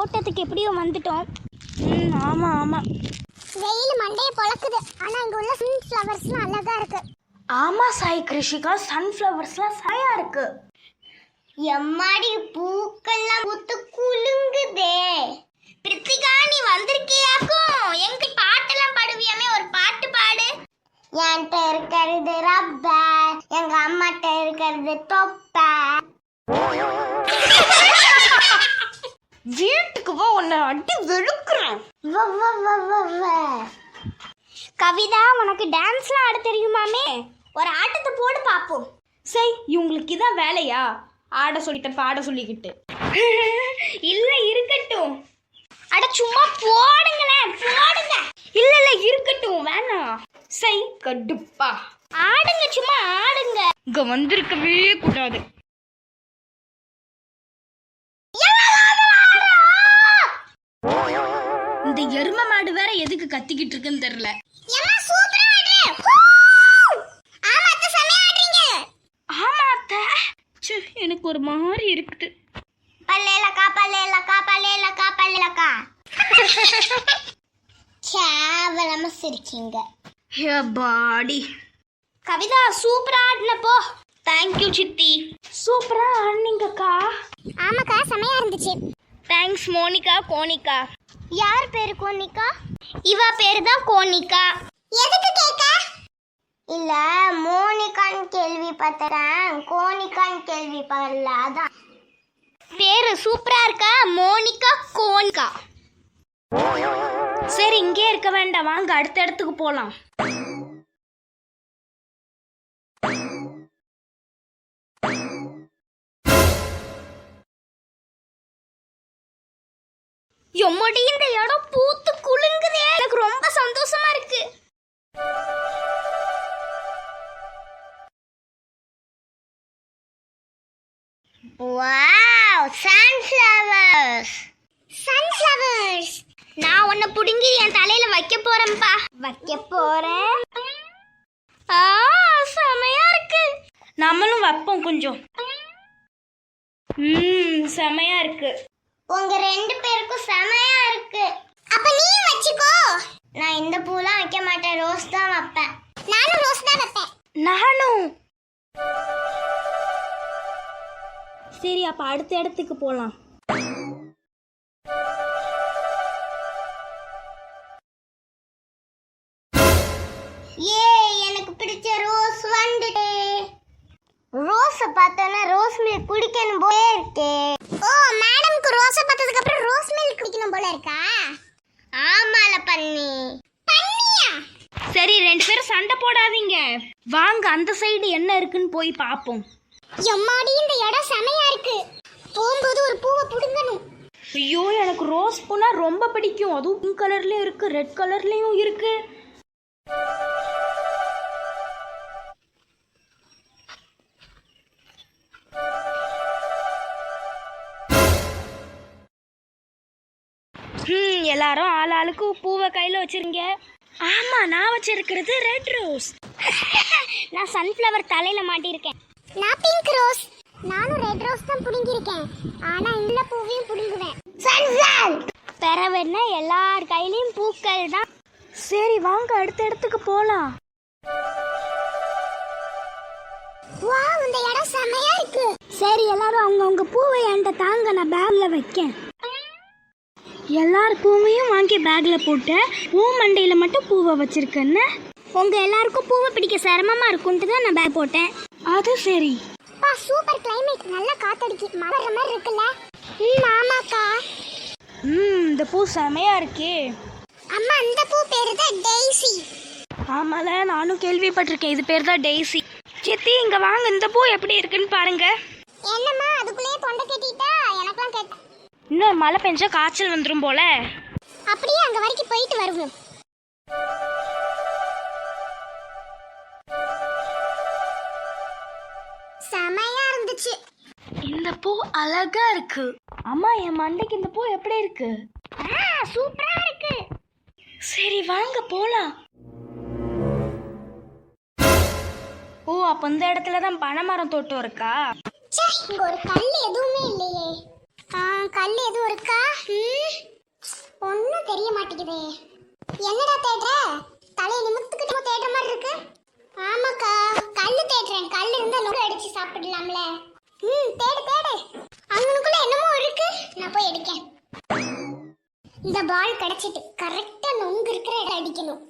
தோட்டத்துக்கு எப்படியும் வந்துட்டோம். ஆமாம் ஆமாம். வெயில் மண்டையை பொழக்குது. ஆனால் இங்கே உள்ள சன்ஃப்ளவர்ஸ்லாம் அழகா இருக்கு. ஆமாம் சாய் கிருஷிகா, சன்ஃப்ளவர்ஸ்லாம் சரியா இருக்கு. எம்மாடி பூக்கள்லாம் பூத்து குலுங்குதே. பிரித்திகா நீ வந்திருக்கியாக்கும்? எங்க பாட்டெல்லாம் பாடுவியாமே, ஒரு பாட்டு பாடு. என்கிட்ட இருக்கிறது ரப்பர், எங்க அம்மாட்ட இருக்கிறது தொப்பை. வீட்டுக்கு வா, உன்னை அடி வெளுக்குறேன். கவிதா உனக்கு டான்ஸ்லாம் ஆட தெரியுமாமே? ஒரு ஆட்டத்தை போடு பாப்போம். சரி, இவங்களுக்கு இதான் வேலையா? ஆட சொல்லிட்ட பாட சொல்லிக்கிட்டு. இல்லை இருக்கட்டும். அட சும்மா போடுங்களேன், போடுங்க. இல்ல இல்ல இருக்கட்டும், வேணாம். சரி கடுப்பா. ஆடுங்க, சும்மா ஆடுங்க. இங்க வந்திருக்கவே கூடாது. இந்த எருமை மாடு வேற எதுக்கு கத்திக்கிட்டு இருக்குன்னு தெரியல. ஆமா அத்தை. எனக்கு ஒரு மாதிரி இருக்குது. பல்லேலக்கா பல்லேலக்கா பல்லேலக்கா பல்லேலக்கா. கேவலமா சிரிச்சீங்க. பாடி. கவிதா சூப்பரா ஆடினப்போ. தேங்க்யூ சித்தி. சூப்பரா ஆடினீங்கக்கா. ஆமாக்கா செமையா இருந்துச்சு. Thanks Monica. கோனிகா. யார் பேரு கோனிகா? இவ பேரு தான் கோனிகா. எதுக்கு கேக்க? இல்ல மோனிகான்னு கேள்விப்பட்டேன், கோனிகான்னு கேள்விப்படல, அதான். பேரு சூப்பரா இருக்கா, மோனிகா கோனிகா. சரி இங்கே இருக்க வேண்டாம், வாங்க அடுத்த இடத்துக்கு போலாம். எம்மடி இந்த இடம் பூத்து குலுங்குதே. எனக்கு ரொம்ப சந்தோஷமா இருக்கு. Wow, sunflowers. சன்ஃப்ளவர்ஸ். நான் உன்னை புடுங்கி என் தலையில வைக்க போறேன்ப்பா. வைக்க போறேன். செமையா இருக்கு. நம்மளும் வைப்போம் கொஞ்சம். செமையா இருக்கு. உங்க ரெண்டு பேருக்கும் செமையா இருக்கு. அப்ப நீ வச்சுக்கோ. நான் இந்த பூலாம் வைக்க மாட்டேன், ரோஸ் தான் வைப்பேன். நானும் ரோஸ் தான் வைப்பேன். நானும். சரி அப்ப அடுத்த இடத்துக்கு போலாம். ஏ எனக்கு பிடிச்ச ரோஸ் வந்துட்டே. ரோஸை பார்த்தோன்னா ரோஸ் மில்க் குடிக்கணும் போல இருக்கே. ஓ மேடம்க்கு ரோஸை பார்த்ததுக்கு அப்புறம் ரோஸ் மில்க் குடிக்கணும் போல இருக்கா? ஆமால பண்ணி. பண்ணியா? சரி ரெண்டு பேரும் சண்டை போடாதீங்க, வாங்க அந்த சைடு என்ன இருக்குன்னு போய் பாப்போம். எம்மாடி இந்த இடம் செமையா இருக்கு. போகும்போது ஒரு பூவை புடுங்கணும். ஐயோ எனக்கு ரோஸ் பூனா ரொம்ப பிடிக்கும். அதுவும் பிங்க் கலர்லயும் இருக்கு, ரெட் கலர்லயும் இருக்கு. எல்லாரும் ஆள் ஆளுக்கு பூவை கையில வச்சிருங்க. ஆமா நான் வச்சிருக்கிறது ரெட் ரோஸ். நான் சன்ஃப்ளவர் தலையில மாட்டியிருக்கேன். நான் பிங்க் ரோஸ். நானும் ரெட் ரோஸ் தான் புடுங்கிருக்கேன். ஆனா இந்த பூவையும் புடுங்குவேன். சன்ஃப்ளவர் பெறவென்ன எல்லார் கையிலயும் பூக்கள் தான். சரி வாங்க அடுத்த இடத்துக்கு போலாம். வாவ் இந்த இடம் செமையா இருக்கு. சரி எல்லாரும் அவங்கவுங்க பூவை என்கிட்ட தாங்க, நான் பேக்ல வைக்கேன். எல்லார் பூவையும் வாங்கி பேக்ல போட்டு மண்டையில மட்டும் பூவை வச்சிருக்கேன்னு. உங்க எல்லாருக்கும் பூவை பிடிக்க சிரமமா இருக்கும்ட்டு தான் நான் பேக் போட்டேன். அது சரி. சூப்பர் கிளைமேட், நல்லா காத்தடிக்கு, மழை வர மாதிரி இருக்குல்ல? ஆமாக்கா. இந்த பூ செமையா இருக்கே. அம்மா இந்த பூ பேரு தான் டெய்சி. ஆமால நானும் கேள்விப்பட்டிருக்கேன், இது பேர் தான் டெய்சி. சித்தி இங்க வாங்க, இந்த பூ எப்படி இருக்குன்னு பாருங்க. என்னம்மா அதுக்குள்ளேயே தொண்டை கட்டிட்டா? எனக்கெல்லாம் கேட்ட. இன்னும் மழை பெஞ்சா காய்ச்சல் வந்துடும் போல. அப்படியே அங்க வரைக்கும் போயிட்டு வருவோம். செமையா இருந்துச்சு. இந்த பூ அழகா இருக்கு. அம்மா என் மண்டைக்கு இந்த பூ எப்படி இருக்கு? சூப்பரா இருக்கு. சரி வாங்க போலாம். ஓ அப்ப இந்த இடத்துல தான் பனைமரம் தோட்டம் இருக்கா? இங்க ஒரு கல் எதுவுமே இல்லையே. கல் எதுவும் இருக்கா? ஒன்னும் தெரிய மாட்டேங்குதே. என்னடா தேடுற? தலையை நிமித்துக்கிட்டு தேடுற மாதிரி இருக்கு. ஆமாக்கா, கல்லு தேடுறேன். கல் இருந்தா நொங்கு அடிச்சு சாப்பிடலாம்ல. தேடு தேடு. அங்கனுக்குள்ள என்னமோ இருக்கு, நான் போய் எடுக்கேன். இந்த பால் கிடைச்சிட்டு கரெக்டா நொங்கு இருக்கிற இடம் அடிக்கணும்.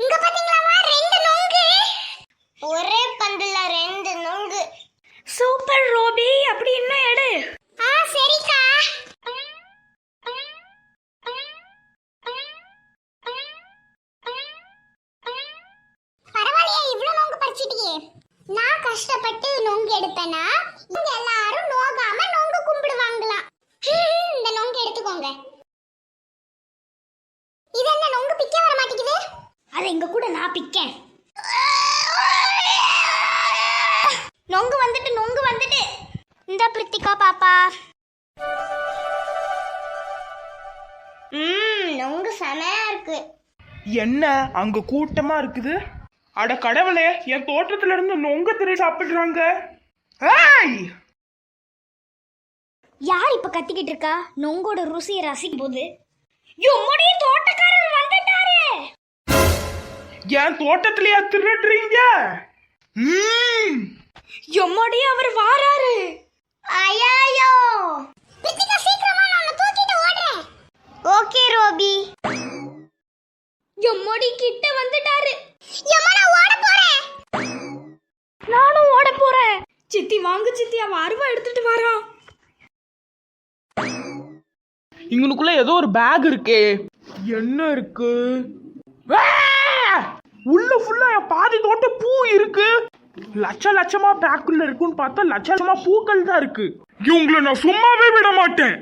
இங்க பாத்தீங்களாமா, 2 நொங்கு. ஒரே பந்துல 2 நொங்கு. சூப்பர் ரோபி, அப்படி என்ன எடு. சரிக்கா. பரவாயில்லையே, இவ்வளவு நொங்கு பறிச்சிட்டியே. நான் கஷ்டப்பட்டு நொங்கு எடுப்பேனா, இங்க எல்லாரும் நோகாம நொங்கு கும்பிடுவாங்களாம். இந்த நொங்கு எடுத்துக்கோங்க. இது என்ன நொங்கு பிக்க வர மாட்டேங்குது? அது எங்க கூட நான் பிக்கேன். நொங்கு வந்துட்டு நொங்கு வந்துட்டு. இந்த பிரித்திகா பாப்பா. நொங்கு செமையா இருக்கு. என்ன அங்க கூட்டமா இருக்குது? அட கடவுளே, என் தோட்டத்துல இருந்து நொங்க திரை சாப்பிடுறாங்க. ஏய், யார் இப்ப கத்திக்கிட்டு இருக்கா? நொங்கோட ருசியை ரசிக்கும் போது எம்முடைய தோட்டக்காரர் வந்துட்டாரு. என் தோட்டத்திலேயே திருடுறீங்க? எம்மாடி, அவர் வாராரு. ஐயோ, பித்திகா சீக்கிரமா, நான் தூக்கிட்டு ஓடுறேன். ஓகே ரோபி. எம்மாடி, கிட்ட வந்துட்டாரு. எம்மா, நான் ஓட போறேன். நானும் ஓட போறேன். சித்தி வாங்கு சித்தி, அவன் அருவா எடுத்துட்டு வரான். இங்கனுக்குள்ள ஏதோ ஒரு பேக் இருக்கே. என்ன இருக்கு? உள்ள ஃபுல்லா பாதி தோட்ட பூ இருக்கு. லட்சமா பேக்குள்ள இருக்குன்னு பார்த்தா லட்சமா பூக்கள் தான் இருக்கு. இவங்களை நான் சும்மாவே விட மாட்டேன்.